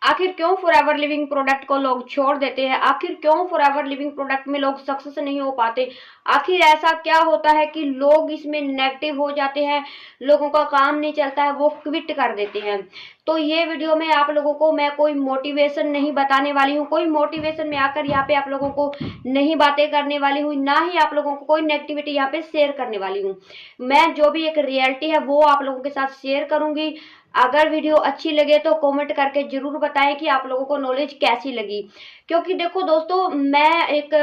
आखिर क्यों forever living product को लोग छोड़ देते हैं, आखिर क्यों फॉरएवर लिविंग प्रोडक्ट में लोग सक्सेस नहीं हो पाते, आखिर ऐसा क्या होता है कि लोग इसमें नेगेटिव हो जाते हैं, लोगों का काम नहीं चलता है, वो क्विट कर देते हैं। तो ये वीडियो में आप लोगों को मैं कोई मोटिवेशन नहीं बताने वाली हूँ, कोई मोटिवेशन में आकर यहाँ पे आप लोगों को नहीं बातें करने वाली हूँ, ना ही आप लोगों को कोई नेगेटिविटी यहाँ पे शेयर करने वाली हूँ। मैं जो भी एक रियलिटी है वो आप लोगों के साथ शेयर करूंगी। अगर वीडियो अच्छी लगे तो कमेंट करके जरूर बताएं कि आप लोगों को नॉलेज कैसी लगी। क्योंकि देखो दोस्तों, मैं एक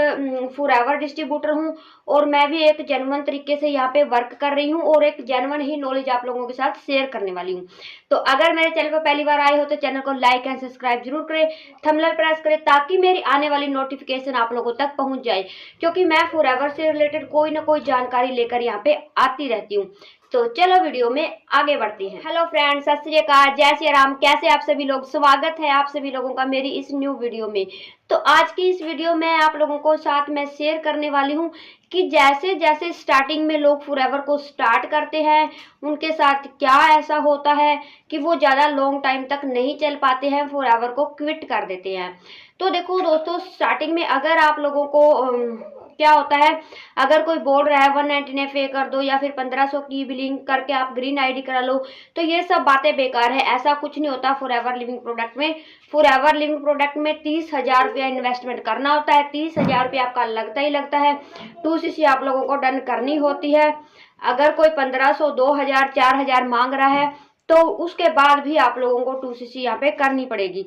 फॉरएवर डिस्ट्रीब्यूटर हूं और मैं भी एक जेन्युइन तरीके से यहाँ पे वर्क कर रही हूँ और एक जेन्युइन ही नॉलेज आप लोगों के साथ शेयर करने वाली हूँ। तो अगर मेरे चैनल पर पहली बार आए हो तो चैनल को लाइक एंड सब्सक्राइब जरूर करें, थंबनेल प्रेस करें ताकि मेरी आने वाली नोटिफिकेशन आप लोगों तक पहुंच जाए। क्योंकि मैं फॉरएवर से रिलेटेड कोई ना कोई जानकारी लेकर यहाँ पे आती रहती हूँ। तो चलो वीडियो में आगे बढ़ते हैं। हेलो फ्रेंड्स, सत श्री अकाल, जय श्री राम। कैसे आप सभी लोग? स्वागत है आप सभी लोगों का मेरी इस न्यू वीडियो में। तो आज की इस वीडियो में आप लोगों को साथ में शेयर करने वाली हूँ कि जैसे जैसे स्टार्टिंग में लोग फॉरएवर को स्टार्ट करते हैं उनके साथ क्या ऐसा होता है कि वो ज़्यादा लॉन्ग टाइम तक नहीं चल पाते हैं, फॉरएवर को क्विट कर देते हैं। तो देखो दोस्तों, स्टार्टिंग में अगर आप लोगों को क्या होता है, अगर कोई बोल रहा है 199 पे कर दो या फिर 1500 की बिलिंग करके आप ग्रीन आईडी करा लो, तो ये सब बातें बेकार है। ऐसा कुछ नहीं होता फॉरएवर लिविंग प्रोडक्ट में। फॉरएवर लिविंग प्रोडक्ट में 30,000 रुपया इन्वेस्टमेंट करना होता है। 30,000 रुपया आपका लगता ही लगता है। 2cc आप लोगों को डन करनी होती है। अगर कोई 1500, 2000, 4000 मांग रहा है तो उसके बाद भी आप लोगों को 2cc यहाँ पे करनी पड़ेगी।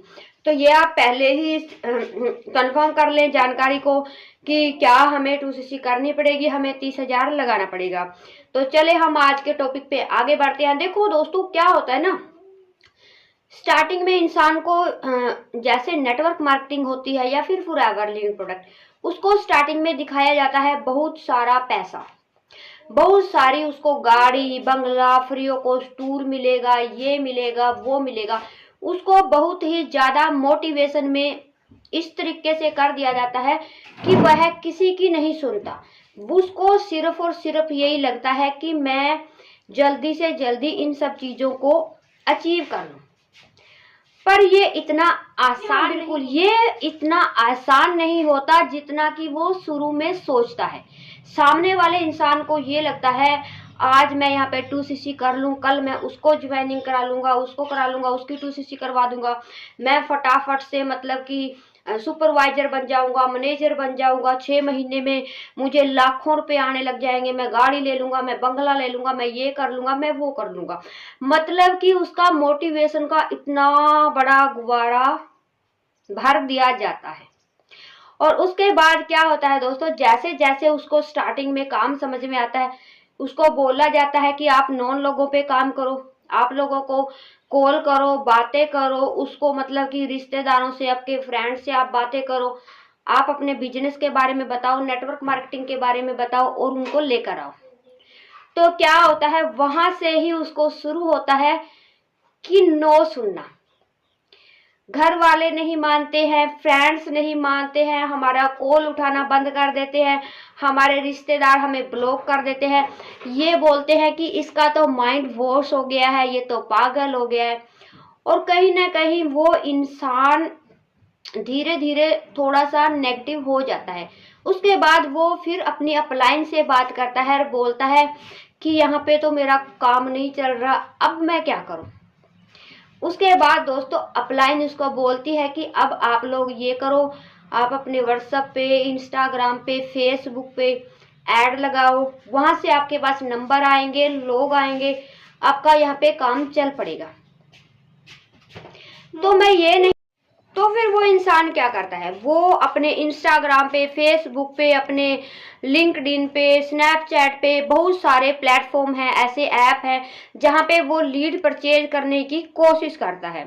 तो ये आप पहले ही कंफर्म कर लें जानकारी को कि क्या हमें 2cc करनी पड़ेगी, हमें 30,000 लगाना पड़ेगा। तो चले हम आज के टॉपिक पे आगे बढ़ते हैं। देखो दोस्तों, क्या होता है ना, स्टार्टिंग में इंसान को जैसे नेटवर्क मार्केटिंग होती है या फिर फॉरएवर लिविंग प्रोडक्ट, उसको स्टार्टिंग में दिखाया जाता है बहुत सारा पैसा, बहुत सारी उसको गाड़ी बंगला, फ्री ऑफ कॉस्ट टूर मिलेगा, ये मिलेगा वो मिलेगा। उसको बहुत ही ज्यादा मोटिवेशन में इस तरीके से कर दिया जाता है कि वह किसी की नहीं सुनता। उसको सिर्फ और सिर्फ यही लगता है कि मैं जल्दी से जल्दी इन सब चीजों को अचीव कर लूं। पर ये इतना आसान, बिल्कुल ये इतना आसान नहीं होता जितना कि वो शुरू में सोचता है। सामने वाले इंसान को ये लगता है आज मैं यहाँ पे 2cc कर लूँ, कल मैं उसको ज्वाइनिंग करा लूंगा, उसको करा लूंगा, उसकी 2cc करवा दूंगा, मैं फटाफट से मतलब कि सुपरवाइजर बन जाऊंगा, मैनेजर बन जाऊंगा, 6 महीने में मुझे लाखों रुपए आने लग जाएंगे, मैं गाड़ी ले लूंगा, मैं बंगला ले लूंगा, मैं ये कर लूंगा, मैं वो कर लूंगा। मतलब कि उसका मोटिवेशन का इतना बड़ा गुब्बारा भर दिया जाता है। और उसके बाद क्या होता है दोस्तों, जैसे जैसे उसको स्टार्टिंग में काम समझ में आता है, उसको बोला जाता है कि आप नॉन लोगों पे काम करो, आप लोगों को कॉल करो, बातें करो, उसको मतलब कि रिश्तेदारों से, आपके फ्रेंड से आप बातें करो, आप अपने बिजनेस के बारे में बताओ, नेटवर्क मार्केटिंग के बारे में बताओ और उनको लेकर आओ। तो क्या होता है, वहां से ही उसको शुरू होता है कि नो सुनना। घर वाले नहीं मानते हैं, फ्रेंड्स नहीं मानते हैं, हमारा कॉल उठाना बंद कर देते हैं, हमारे रिश्तेदार हमें ब्लॉक कर देते हैं। ये बोलते हैं कि इसका तो माइंड वॉश हो गया है, ये तो पागल हो गया है। और कहीं ना कहीं वो इंसान धीरे धीरे थोड़ा सा नेगेटिव हो जाता है। उसके बाद वो फिर अपनी अपलाइन से बात करता है और बोलता है कि यहाँ पे तो मेरा काम नहीं चल रहा, अब मैं क्या करूँ। उसके बाद दोस्तों अपलाइन उसको बोलती है कि अब आप लोग ये करो, आप अपने व्हाट्सएप पे, इंस्टाग्राम पे, फेसबुक पे ऐड लगाओ, वहां से आपके पास नंबर आएंगे, लोग आएंगे, आपका यहाँ पे काम चल पड़ेगा। तो मैं ये नहीं, तो फिर वो इंसान क्या करता है, वो अपने इंस्टाग्राम पे, फेसबुक पे, अपने लिंक्डइन पे, स्नैपचैट पे, बहुत सारे प्लेटफॉर्म हैं, ऐसे ऐप हैं जहाँ पे वो लीड परचेज करने की कोशिश करता है।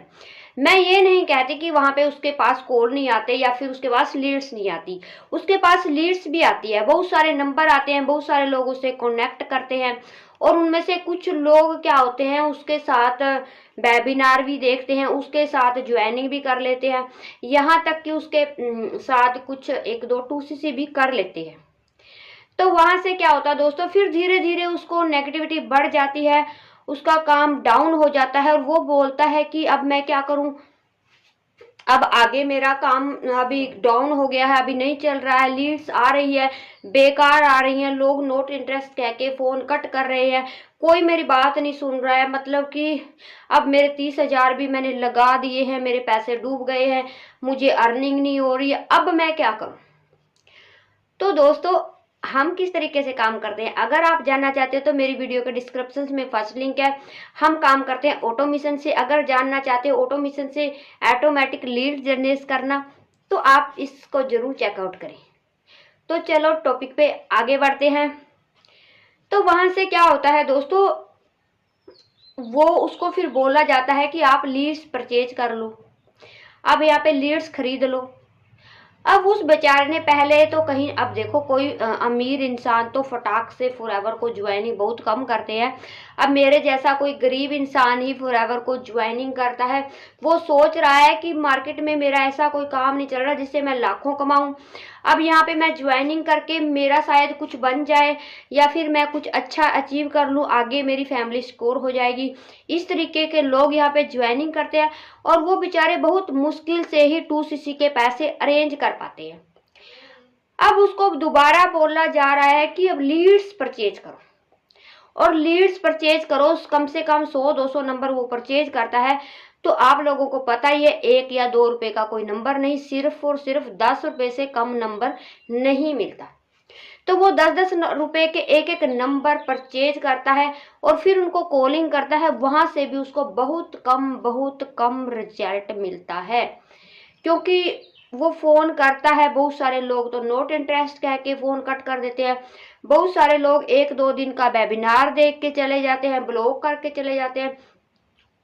मैं ये नहीं कहती कि वहां पे उसके पास कॉल नहीं आते या फिर उसके पास लीड्स नहीं आती, उसके पास लीड्स भी आती है, बहुत सारे नंबर आते हैं, बहुत सारे लोग उससे कनेक्ट करते हैं और उनमें से कुछ लोग क्या होते हैं, उसके साथ वेबिनार भी देखते हैं, उसके साथ ज्वाइनिंग भी कर लेते हैं, यहाँ तक कि उसके साथ कुछ 1-2 2cc भी कर लेते हैं। तो वहां से क्या होता है दोस्तों, फिर धीरे धीरे उसको नेगेटिविटी बढ़ जाती है, उसका काम डाउन हो जाता है और वो बोलता है कि अब मैं क्या करूं, अब आगे मेरा काम अभी डाउन हो गया है, अभी नहीं चल रहा है, लीड्स आ रही है बेकार आ रही हैं, लोग नोट इंटरेस्ट कह के फ़ोन कट कर रहे हैं, कोई मेरी बात नहीं सुन रहा है। मतलब कि अब मेरे 30,000 भी मैंने लगा दिए हैं, मेरे पैसे डूब गए हैं, मुझे अर्निंग नहीं हो रही है, अब मैं क्या करूं। तो दोस्तों हम किस तरीके से काम करते हैं, अगर आप जानना चाहते हो तो मेरी वीडियो के डिस्क्रिप्शन में फर्स्ट लिंक है। हम काम करते हैं ऑटोमेशन से। अगर जानना चाहते हो ऑटोमेशन से ऑटोमेटिक लीड जनरेट करना, तो आप इसको जरूर चेकआउट करें। तो चलो टॉपिक पे आगे बढ़ते हैं। तो वहां से क्या होता है दोस्तों, वो उसको फिर बोला जाता है कि आप लीड्स परचेज कर लो, अब यहाँ पे लीड्स खरीद लो। अब उस बेचारे ने पहले तो कहीं, अब देखो कोई अमीर इंसान तो फटाक से फॉरएवर को ज्वाइनिंग बहुत कम करते हैं। अब मेरे जैसा कोई गरीब इंसान ही फॉरएवर को ज्वाइनिंग करता है। वो सोच रहा है कि मार्केट में मेरा ऐसा कोई काम नहीं चल रहा जिससे मैं लाखों कमाऊं, अब यहाँ पे मैं ज्वाइनिंग करके मेरा शायद कुछ बन जाए या फिर मैं कुछ अच्छा अचीव कर लूँ, आगे मेरी फैमिली सिक्योर हो जाएगी। इस तरीके के लोग यहाँ पे ज्वाइनिंग करते हैं और वो बेचारे बहुत मुश्किल से ही 2cc के पैसे अरेंज कर पाते हैं। अब उसको दोबारा बोला जा रहा है कि अब लीड्स परचेज करो, और लीड्स परचेज करो, कम से कम 100-200 नंबर वो परचेज करता है। तो आप लोगों को पता ही है 1 या 2 रुपए का कोई नंबर नहीं, सिर्फ और सिर्फ 10 रुपए से कम नंबर नहीं मिलता। तो वो 10-10 रुपए के एक एक नंबर परचेज करता है और फिर उनको कॉलिंग करता है, वहां से भी उसको बहुत कम रिजल्ट मिलता है, क्योंकि वो फोन करता है। बहुत सारे लोग तो नोट इंटरेस्ट कह के फोन कट कर देते हैं, बहुत सारे लोग 1-2 दिन का वेबिनार देख के चले जाते हैं, ब्लॉक करके चले जाते हैं,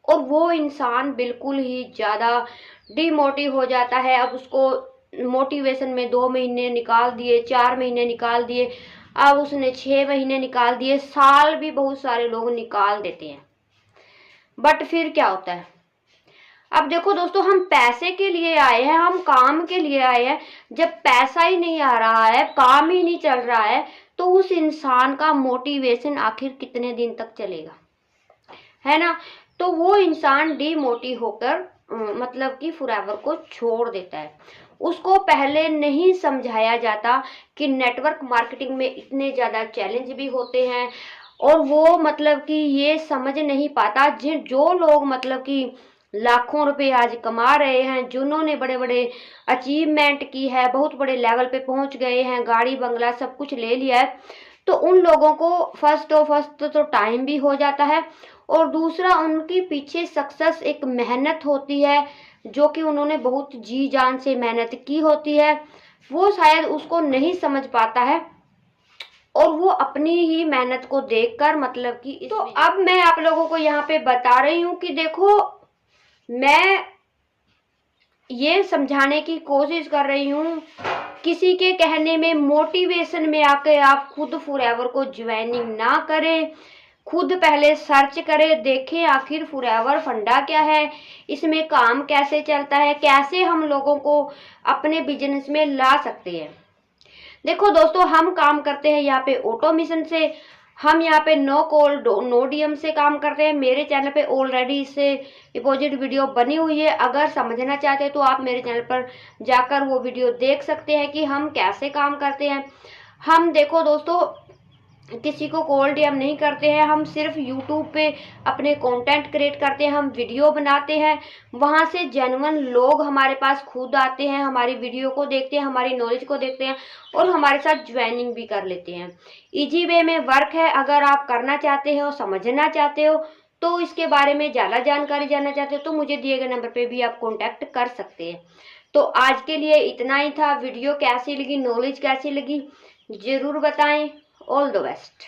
और वो इंसान बिल्कुल ही ज़्यादा डिमोटिव हो जाता है। अब उसको मोटिवेशन में 2 महीने निकाल दिए, 4 महीने निकाल दिए, अब उसने 6 महीने निकाल दिए, साल भी बहुत सारे लोग निकाल देते हैं। बट फिर क्या होता है, अब देखो दोस्तों, हम पैसे के लिए आए हैं, हम काम के लिए आए हैं, जब पैसा ही नहीं आ रहा है, काम ही नहीं चल रहा है, तो उस इंसान का मोटिवेशन आखिर कितने दिन तक चलेगा, है ना। तो वो इंसान डिमोटिव होकर मतलब कि फॉरएवर को छोड़ देता है। उसको पहले नहीं समझाया जाता कि नेटवर्क मार्केटिंग में इतने ज़्यादा चैलेंज भी होते हैं, और वो मतलब कि ये समझ नहीं पाता। जो लोग मतलब कि लाखों रुपए आज कमा रहे हैं, जिन्होंने बड़े बड़े अचीवमेंट की है, बहुत बड़े लेवल पे पहुंच गए हैं, गाड़ी बंगला सब कुछ ले लिया है, तो उन लोगों को फर्स्ट तो टाइम भी हो जाता है, और दूसरा उनकी पीछे सक्सेस एक मेहनत होती है, जो कि उन्होंने बहुत जी जान से मेहनत की होती है, वो शायद उसको नहीं समझ पाता है, और वो अपनी ही मेहनत को देखकर मतलब कि तो अब मैं आप लोगों को यहाँ पे बता रही हूँ कि देखो, मैं ये समझाने की कोशिश कर रही हूँ, किसी के कहने में मोटिवेशन में आके आप खुद फॉरएवर को ज्वाइनिंग ना करें, खुद पहले सर्च करें, देखें आखिर फॉरएवर फंडा क्या है, इसमें काम कैसे चलता है, कैसे हम लोगों को अपने बिजनेस में ला सकते हैं। देखो दोस्तों, हम काम करते हैं यहाँ पे ऑटोमेशन से, हम यहाँ पे नो कॉल नो डीएम से काम करते हैं। मेरे चैनल पे ऑलरेडी इससे डिपॉजिट वीडियो बनी हुई है, अगर समझना चाहते हैं तो आप मेरे चैनल पर जाकर वो वीडियो देख सकते हैं कि हम कैसे काम करते हैं। हम देखो दोस्तों, किसी को कॉल डीएम नहीं करते हैं, हम सिर्फ यूट्यूब पे अपने कंटेंट क्रिएट करते हैं, हम वीडियो बनाते हैं, वहां से जेन्युइन लोग हमारे पास खुद आते हैं, हमारी वीडियो को देखते हैं, हमारी नॉलेज को देखते हैं, और हमारे साथ ज्वाइनिंग भी कर लेते हैं। इजी वे में वर्क है, अगर आप करना चाहते हो, समझना चाहते हो, तो इसके बारे में ज़्यादा जानकारी जानना चाहते हो, तो मुझे दिए गए नंबर पर भी आप कॉन्टैक्ट कर सकते हैं। तो आज के लिए इतना ही था। वीडियो कैसी लगी, नॉलेज कैसी लगी, ज़रूर बताएं। All the best.